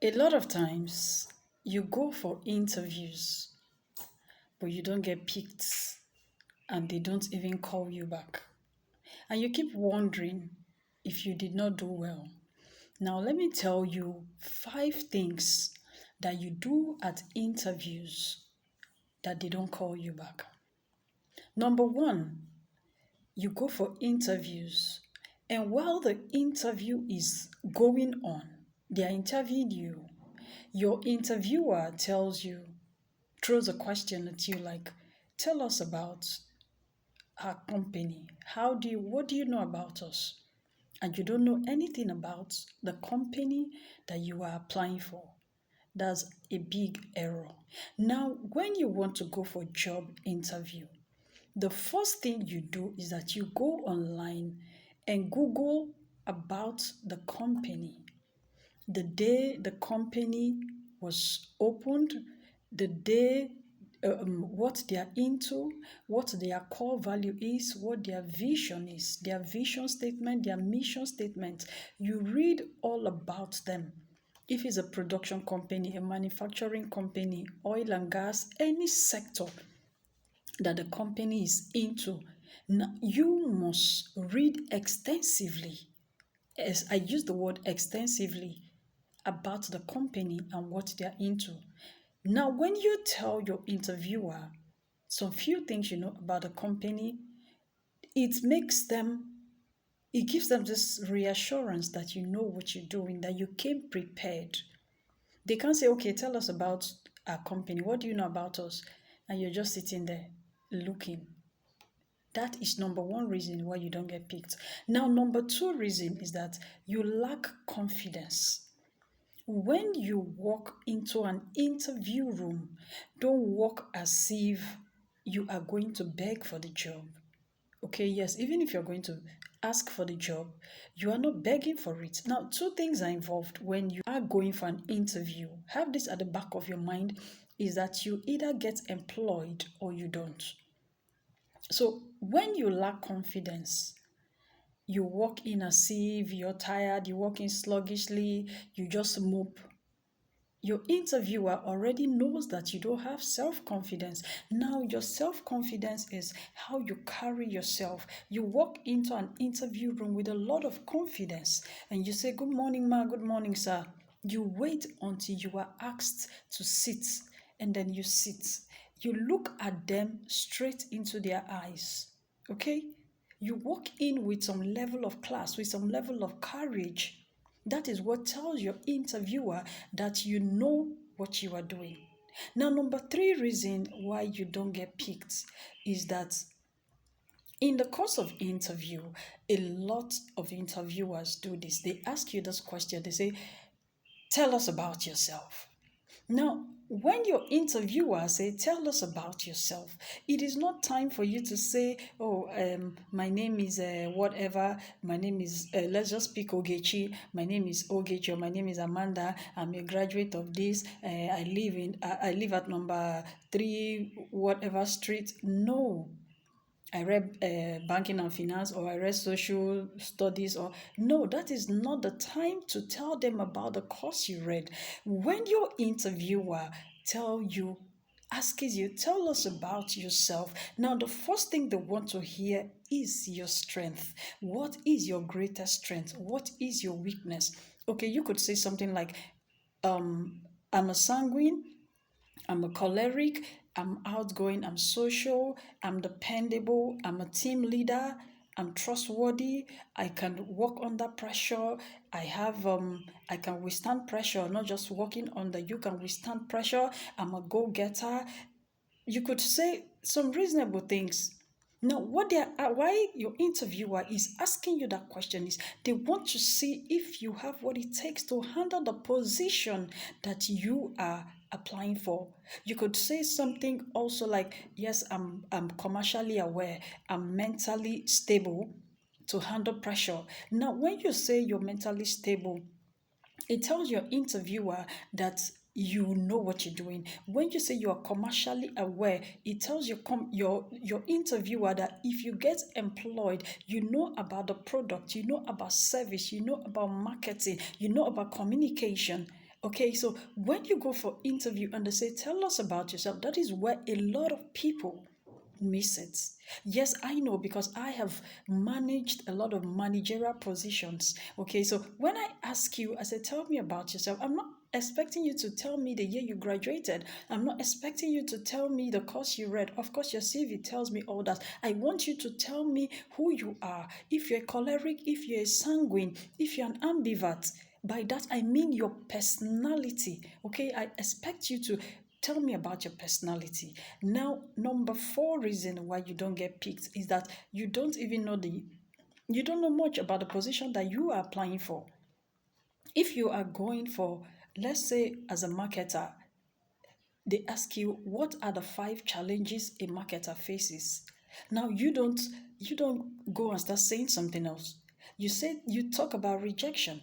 A lot of times you go for interviews, but you don't get picked and they don't even call you back. And you keep wondering if you did not do well. Now, let me tell you 5 things that you do at interviews that they don't call you back. Number one, you go for interviews, and while the interview is going on, they are interviewing you. Your interviewer tells you, throws a question at you like, tell us about our company. What do you know about us? And you don't know anything about the company that you are applying for. That's a big error. Now, when you want to go for job interview, the first thing you do is that you go online and Google about the company. The day the company was opened, the day what they are into, what their core value is, what their vision is, their vision statement, their mission statement. You read all about them. If it's a production company, a manufacturing company, oil and gas, any sector that the company is into, now you must read extensively. As I use the word extensively about the company and what they're into. Now, when you tell your interviewer some few things you know about the company, it makes them, it gives them this reassurance that you know what you're doing, that you came prepared. They can't say, okay, tell us about our company. What do you know about us? And you're just sitting there looking. That is number one reason why you don't get picked. Now, number two reason is that you lack confidence. When you walk into an interview room, don't walk as if you are going to beg for the job. Okay, yes, even if you're going to ask for the job, you are not begging for it. Now, two things are involved when you are going for an interview. Have this at the back of your mind is that you either get employed or you don't. So, when you lack confidence, you walk in as if you're tired, you walk in sluggishly, you just mope. Your interviewer already knows that you don't have self-confidence. Now, your self-confidence is how you carry yourself. You walk into an interview room with a lot of confidence and you say, good morning, ma, good morning, sir. You wait until you are asked to sit and then you sit. You look at them straight into their eyes, okay? You walk in with some level of class, with some level of courage. That is what tells your interviewer that you know what you are doing. Now, number three reason why you don't get picked is that in the course of interview, a lot of interviewers do this. They ask you this question. They say, tell us about yourself. Now, when your interviewer say, tell us about yourself, it is not time for you to say, oh, my name is whatever, my name is, let's just pick Ogechi, my name is Ogechi, or my name is Amanda, I'm a graduate of this, I live at number 3, whatever street. No. I read banking and finance, or I read social studies, or no, that is not the time to tell them about the course you read. When your interviewer asks you, tell us about yourself. Now, the first thing they want to hear is your strength. What is your greatest strength? What is your weakness? Okay, you could say something like, I'm a sanguine, I'm a choleric, I'm outgoing, I'm social, I'm dependable, I'm a team leader, I'm trustworthy, I can work under pressure, I can withstand pressure, not just working under, you can withstand pressure, I'm a go-getter. You could say some reasonable things. Now, why your interviewer is asking you that question is they want to see if you have what it takes to handle the position that you are applying for. You could say something also like, yes, I'm commercially aware, I'm mentally stable to handle pressure. Now, when you say you're mentally stable, it tells your interviewer that you know what you're doing. When you say you are commercially aware, it tells your interviewer that if you get employed, you know about the product, you know about service, you know about marketing, you know about communication. Okay, so when you go for interview and they say, tell us about yourself, that is where a lot of people miss it. Yes, I know because I have managed a lot of managerial positions. Okay, so when I ask you, I say, tell me about yourself, I'm not expecting you to tell me the year you graduated. I'm not expecting you to tell me the course you read. Of course, your CV tells me all that. I want you to tell me who you are. If you're a choleric, if you're a sanguine, if you're an ambivert. By that, I mean your personality. Okay, I expect you to tell me about your personality. Now, number 4 reason why you don't get picked is that you don't even know you don't know much about the position that you are applying for. If you are going for, let's say, as a marketer, they ask you what are the 5 challenges a marketer faces. Now you don't go and start saying something else. You talk about rejection.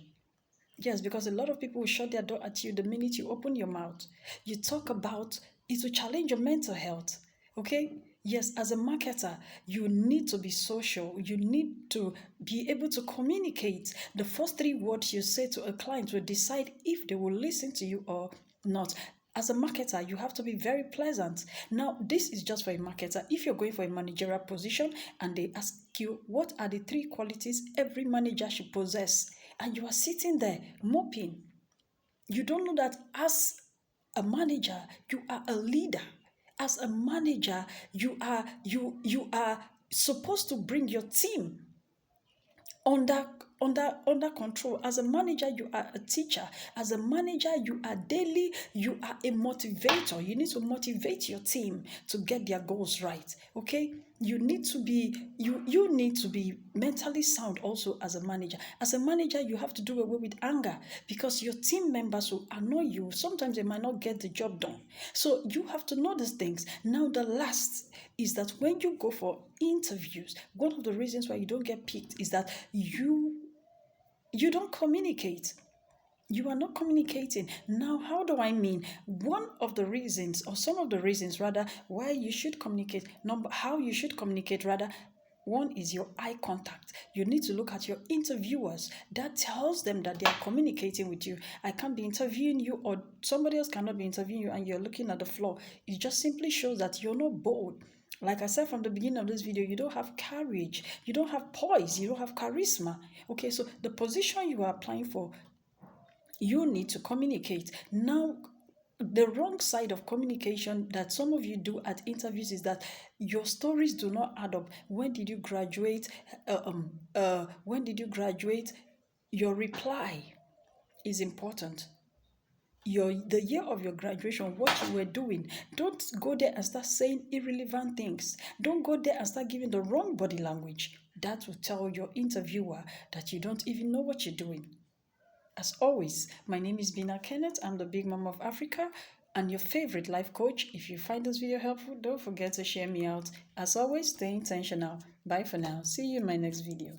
Yes, because a lot of people will shut their door at you the minute you open your mouth. You talk about it will challenge your mental health. Okay? Yes, as a marketer, you need to be social. You need to be able to communicate. The first 3 words you say to a client will decide if they will listen to you or not. As a marketer, you have to be very pleasant. Now, this is just for a marketer. If you're going for a managerial position and they ask you, what are the 3 qualities every manager should possess? And you are sitting there moping. You don't know that as a manager, you are a leader. As a manager, you are supposed to bring your team under under control. As a manager, you are a teacher. As a manager, you are daily, you are a motivator. You need to motivate your team to get their goals right. Okay, you need to be you need to be mentally sound also. As a manager, you have to do away with anger, because your team members will annoy you. Sometimes they might not get the job done, so you have to know these things. Now, the last is that when you go for interviews, one of the reasons why you don't get picked is that you don't communicate. You are not communicating. Now, how do I mean? One of the reasons, or some of the reasons rather, why you should communicate, how you should communicate rather, one is your eye contact. You need to look at your interviewers. That tells them that they are communicating with you. I can't be interviewing you, or somebody else cannot be interviewing you, and you're looking at the floor. It just simply shows that you're not bold. Like I said from the beginning of this video, you don't have courage, you don't have poise, you don't have charisma. Okay, so the position you are applying for, you need to communicate. Now, the wrong side of communication that some of you do at interviews is that your stories do not add up. When did you graduate? When did you graduate? Your reply is important. The year of your graduation, what you were doing. Don't go there and start saying irrelevant things. Don't go there and start giving the wrong body language. That will tell your interviewer that you don't even know what you're doing. As always, my name is Bina Kenneth. I'm the Big Mom of Africa and your favorite life coach. If you find this video helpful, don't forget to share me out. As always, stay intentional. Bye for now. See you in my next video.